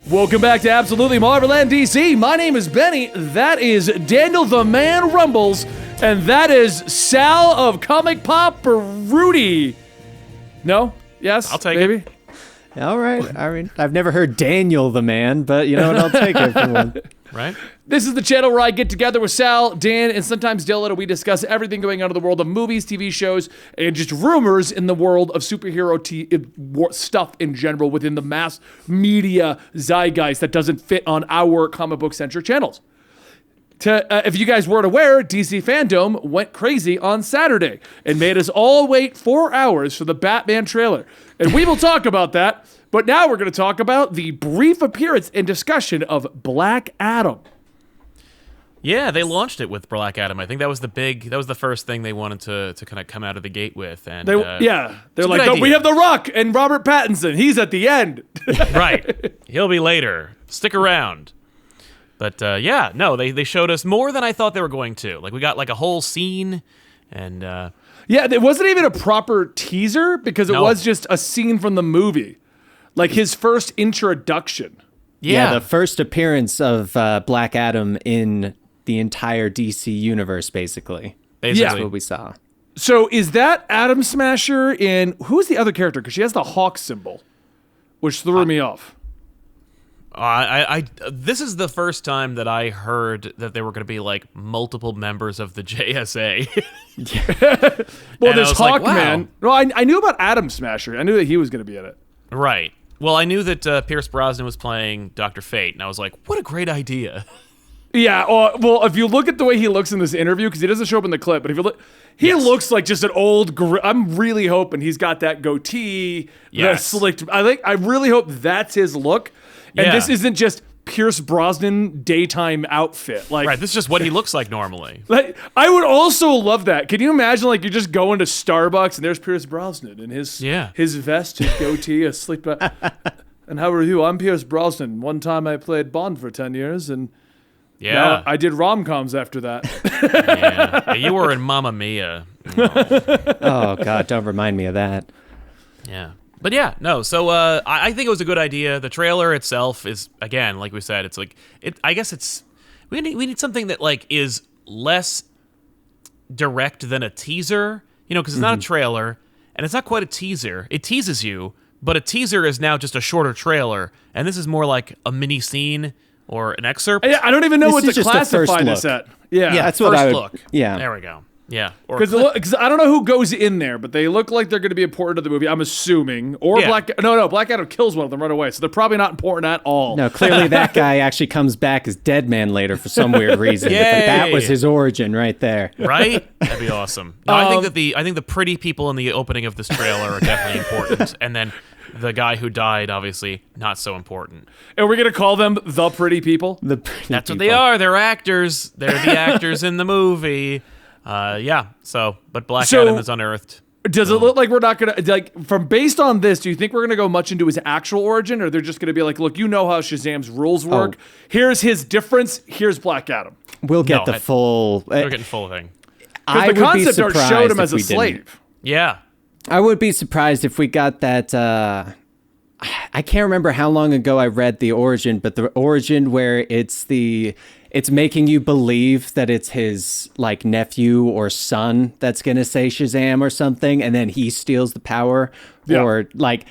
Welcome back to Absolutely Marvelland DC. My name is Benny. That is Daniel the Man Rumbles. And that is Sal of Comic Pop or Rudy. No? Yes? I'll take it. All right. I mean, I've never heard Daniel the Man, but you know what? I'll take it for one. Right? This is the channel where I get together with Sal, Dan, and sometimes Dylan, and we discuss everything going on in the world of movies, TV shows, and just rumors in the world of superhero stuff in general within the mass media zeitgeist that doesn't fit on our comic book-centric channels. If you guys weren't aware, DC Fandom went crazy on Saturday and made us all wait 4 hours for the Batman trailer. And we will talk about that, but now we're going to talk about the brief appearance and discussion of Black Adam. Yeah, they launched it with Black Adam. I think that was the first thing they wanted to kind of come out of the gate with. And they're like, no, we have The Rock and Robert Pattinson. He's at the end. Right. He'll be later. Stick around. But they showed us more than I thought they were going to. Like, we got like a whole scene, and it wasn't even a proper teaser because it was just a scene from the movie, like his first introduction. Yeah, the first appearance of Black Adam in the entire DC universe, basically. That's what we saw. So is that Atom Smasher in who's the other character? Because she has the hawk symbol, which threw me off. This is the first time that I heard that there were going to be like multiple members of the JSA. Well, there's Hawkman. Like, wow. Well, I knew about Atom Smasher. I knew that he was going to be in it. Right. Well, I knew that Pierce Brosnan was playing Dr. Fate, and I was like, what a great idea. Yeah, well, if you look at the way he looks in this interview, because he doesn't show up in the clip, but if you look, he looks like just an old. I'm really hoping he's got that goatee, that slicked. I really hope that's his look, and this isn't just Pierce Brosnan daytime outfit. Like, right, this is just what he looks like normally. Like, I would also love that. Can you imagine, like, you're just going to Starbucks and there's Pierce Brosnan and his vest, his goatee, a slick. And how are you? I'm Pierce Brosnan. One time I played Bond for 10 years, and. Yeah, now I did rom-coms after that. Yeah, you were in Mamma Mia. Oh God, don't remind me of that. Yeah, but yeah, no. So I think it was a good idea. The trailer itself is, again, like we said, it's like I guess it's we need something that like is less direct than a teaser. You know, because it's not a trailer and it's not quite a teaser. It teases you, but a teaser is now just a shorter trailer, and this is more like a mini scene. Or an excerpt? I don't even know what to classify this at. Yeah, that's what I would. Look. Yeah, there we go. Yeah, because I don't know who goes in there, but they look like they're going to be important to the movie. I'm assuming, or Black Adam kills one of them right away, so they're probably not important at all. No, clearly that guy actually comes back as Dead Man later for some weird reason. That was his origin right there. Right? That'd be awesome. No, I think the pretty people in the opening of this trailer are definitely important, and then. The guy who died, obviously, not so important. And we're going to call them the pretty people? That's what they are. They're actors. They're the actors in the movie. But Black Adam is unearthed. Does it look like we're not going to, like, based on this, do you think we're going to go much into his actual origin? Or they're just going to be like, look, you know how Shazam's rules work. Here's his difference. Here's Black Adam. We'll get the full... We're getting full thing. Because the concept art showed him as a slave. Yeah. I would be surprised if we got that. I can't remember how long ago I read the origin, but the origin where it's making you believe that it's his like nephew or son that's gonna say Shazam or something, and then he steals the power. Yeah. Or like,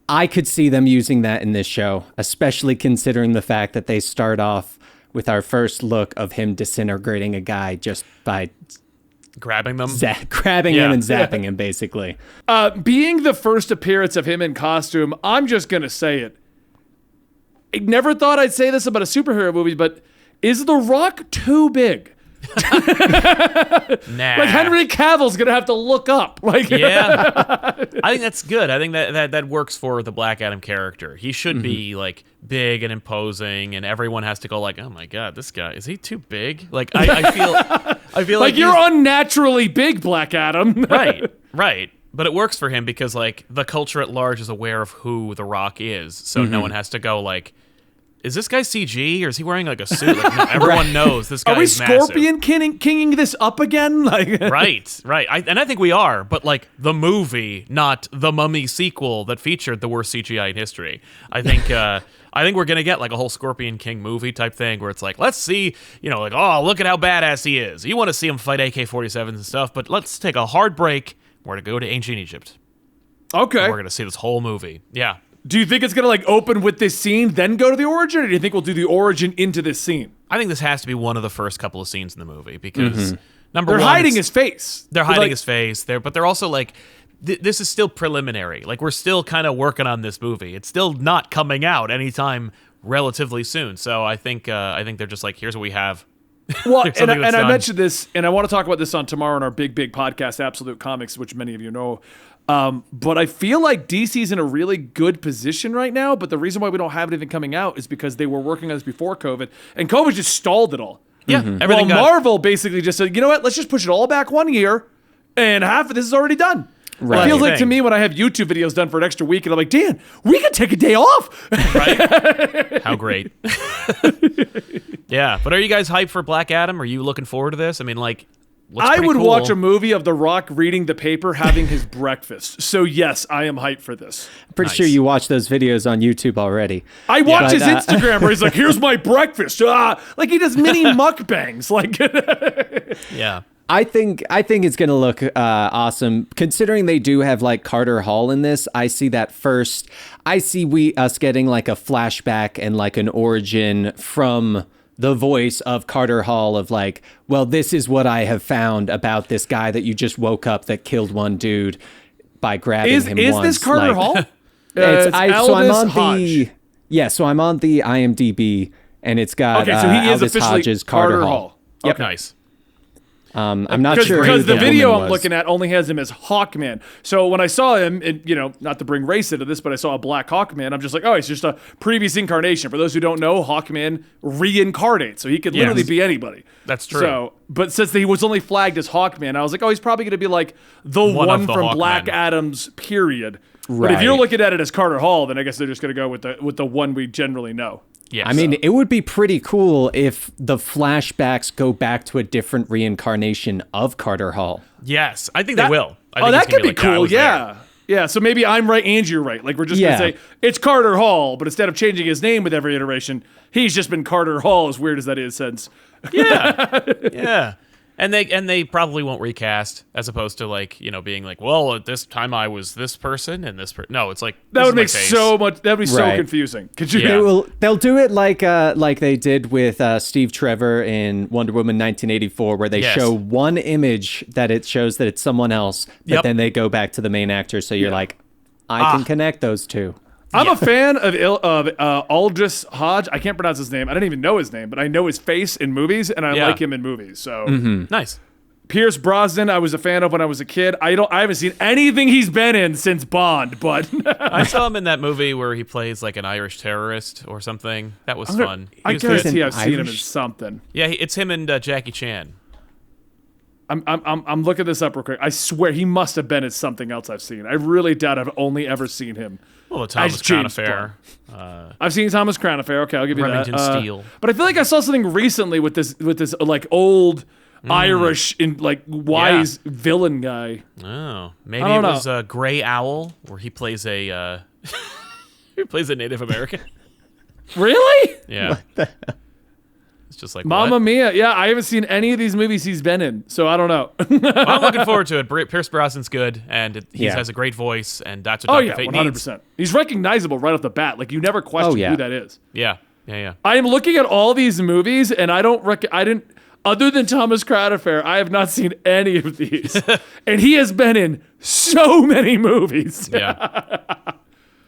I could see them using that in this show, especially considering the fact that they start off with our first look of him disintegrating a guy just by. Grabbing them? Grabbing him and zapping him, basically. Being the first appearance of him in costume, I'm just going to say it. I never thought I'd say this about a superhero movie, but is The Rock too big? Nah. Like, Henry Cavill's going to have to look up. Yeah. I think that's good. I think that works for the Black Adam character. He should be, like, big and imposing, and everyone has to go like, oh my God, this guy, is he too big? Like, I feel like you're unnaturally big, Black Adam. Right. But it works for him because, like, the culture at large is aware of who The Rock is, so no one has to go like, is this guy CG or is he wearing like a suit? Like, no, everyone knows this guy is massive. Are we Scorpion kinging this up again? Like, right. I think we are, but like the movie, not the Mummy sequel that featured the worst CGI in history. I think I think we're gonna get like a whole Scorpion King movie type thing where it's like, let's see, like, oh, look at how badass he is. You want to see him fight AK-47s and stuff, but let's take a hard break. We're gonna go to ancient Egypt. Okay. And we're gonna see this whole movie. Yeah. Do you think it's gonna like open with this scene, then go to the origin, or do you think we'll do the origin into this scene? I think this has to be one of the first couple of scenes in the movie because number They're one, hiding his face. they're hiding Like, his face there, but they're also like, this is still preliminary. Like we're still kind of working on this movie. It's still not coming out anytime relatively soon. So I think they're just like, here's what we have. Well, Here's and something that's I done. mentioned this, and I want to talk about this on tomorrow in our big podcast, Absolute Comics, which many of you know. But I feel like DC's in a really good position right now. But the reason why we don't have anything coming out is because they were working on this before COVID, and COVID just stalled it all. Yeah, everything Well, got Marvel basically just said, you know what? Let's just push it all back 1 year, and half of this is already done. Right. It feels like to Thing. me when I have YouTube videos done for an extra week, and I'm like, Dan, we could take a day off. right. How great. Yeah, but are you guys hyped for Black Adam? Are you looking forward to this? I mean, like, looks I pretty would cool. watch a movie of The Rock reading the paper, having his breakfast. So yes, I am hyped for this. Pretty Nice. sure you watched those videos on YouTube already. I watch his But, Instagram where he's like, "Here's my breakfast." Like he does mini mukbangs. Like, Yeah. I think it's gonna look awesome. Considering they do have like Carter Hall in this, I see that first. I see us getting like a flashback and like an origin from the voice of Carter Hall of like, well, this is what I have found about this guy that you just woke up that killed one dude by grabbing him is once. this Carter Like, Hall? So I'm Aldous on Hodge. so I'm on the IMDb and it's got Okay, so he is Aldous officially Hodge's Carter Hall. Yep. Nice. I'm not sure Because who the video woman I'm was. looking at only has him as Hawkman. So when I saw him, and not to bring race into this, but I saw a black Hawkman, I'm just like, oh, he's just a previous incarnation. For those who don't know, Hawkman reincarnates, so he could literally be anybody. That's true. So, but since he was only flagged as Hawkman, I was like, oh, he's probably going to be like the One one of the from Hawkmen. Black Adam's period. But if you're Right. looking at it as Carter Hall, then I guess they're just going to go with the one we generally know. Yes. I mean, it would be pretty cool if the flashbacks go back to a different reincarnation of Carter Hall. yes. I think they will. I think Oh, that it's gonna could be like, I cool. was there. Yeah. Yeah, so maybe I'm right and you're right. Like, we're just Yeah. going to say, it's Carter Hall, but instead of changing his name with every iteration, he's just been Carter Hall, as weird as that is since. Yeah. Yeah. And they probably won't recast as opposed to like, being like, well, at this time I was this person and this person. No, it's like That this would make is my face. so much, that would be so Right. confusing. Could you? Yeah. They'll do it like they did with Steve Trevor in Wonder Woman 1984, where they Yes. show one image that it shows that it's someone else, but Yep. then they go back to the main actor. So you're like, I can connect those two. I'm a fan of Aldous Hodge. I can't pronounce his name. I don't even know his name, but I know his face in movies, and I Yeah. like him in movies. So Nice. Pierce Brosnan, I was a fan of when I was a kid. I haven't seen anything he's been in since Bond, but I saw him in that movie where he plays like an Irish terrorist or something. That was fun. He I was guarantee good. I've seen him in Irish? something. Yeah, it's him and Jackie Chan. I'm looking this up real quick. I swear he must have been in something else I've seen. I really doubt I've only ever seen him. Well, the Thomas As Crown James Affair. I've seen Thomas Crown Affair. Okay, I'll give you Remington that. Steele. But I feel like I saw something recently with this like old Irish and like wise villain guy. Oh, maybe I it don't know. was Gray Owl, where he plays a he plays a Native American. Really? Yeah. It's just like Mamma what? Mia. Yeah, I haven't seen any of these movies he's been in, so I don't know. Well, I'm looking forward to it. Pierce Brosnan's good, and he Yeah. has a great voice, and that's what Oh Dr. yeah, Fate 100%. needs. He's recognizable right off the bat. Like you never question yeah. who that is. Yeah, yeah, yeah. I am looking at all these movies, and I didn't. Other than Thomas Crown Affair, I have not seen any of these, and he has been in so many movies. Yeah.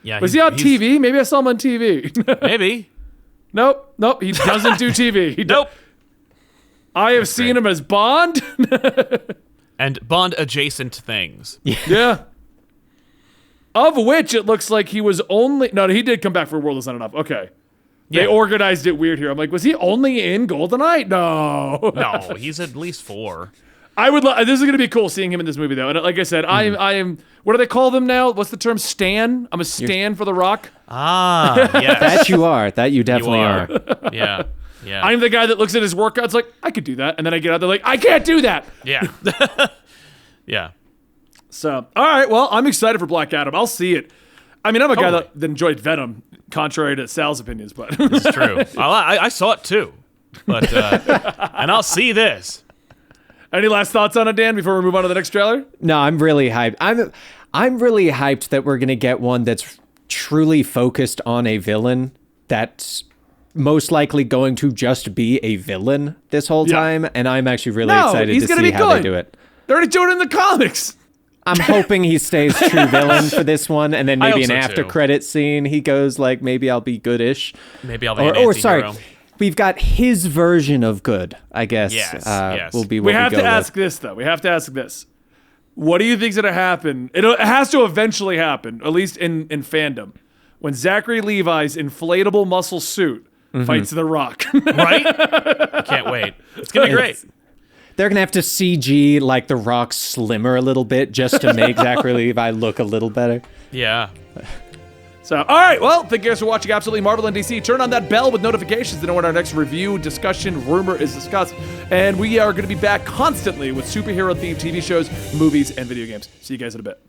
Yeah. Was he on he's- TV? Maybe I saw him on TV. Maybe. Nope, he doesn't do TV. Nope. I have seen great. him as Bond. And Bond adjacent things. Yeah. Of which it looks like he was only. No, he did come back for World Is Not Enough. Okay. They Yeah. organized it weird here. I'm like, was he only in GoldenEye? No. No, he's at least 4. I would. This is gonna be cool seeing him in this movie though. And like I said, I am. What do they call them now? What's the term? Stan. I'm a stan for The Rock. Ah, yes. That you are. That you definitely are. Yeah. Yeah. I'm the guy that looks at his workouts like I could do that, and then I get out there like I can't do that. Yeah. Yeah. So all right, well, I'm excited for Black Adam. I'll see it. I mean, I'm a guy Totally. that enjoyed Venom, contrary to Sal's opinions, but It's true. I saw it too, but and I'll see this. any last thoughts on it, Dan, before we move on to the next trailer? No, I'm really hyped. I'm really hyped that we're gonna get one that's truly focused on a villain that's most likely going to just be a villain this whole time, and I'm actually really excited he's to gonna see be how they good. do it. They're already doing it in the comics. I'm hoping he stays true villain for this one, and then I maybe hope an so, after too. credit scene he goes like, maybe I'll be goodish. Maybe I'll be an Or anti-hero. sorry, we've got his version of good, I guess. Yes. Will be what We have go to with. ask this, though. We have to ask this. What do you think's gonna happen? It has to eventually happen, at least in fandom, when Zachary Levi's inflatable muscle suit fights The Rock. Right? I can't wait. It's gonna be great. They're gonna have to CG like the Rock slimmer a little bit just to make Zachary Levi look a little better. Yeah. So, all right, well, thank you guys for watching Absolutely Marvel and DC. Turn on that bell with notifications to know when our next review, discussion, rumor is discussed. And we are going to be back constantly with superhero-themed TV shows, movies, and video games. See you guys in a bit.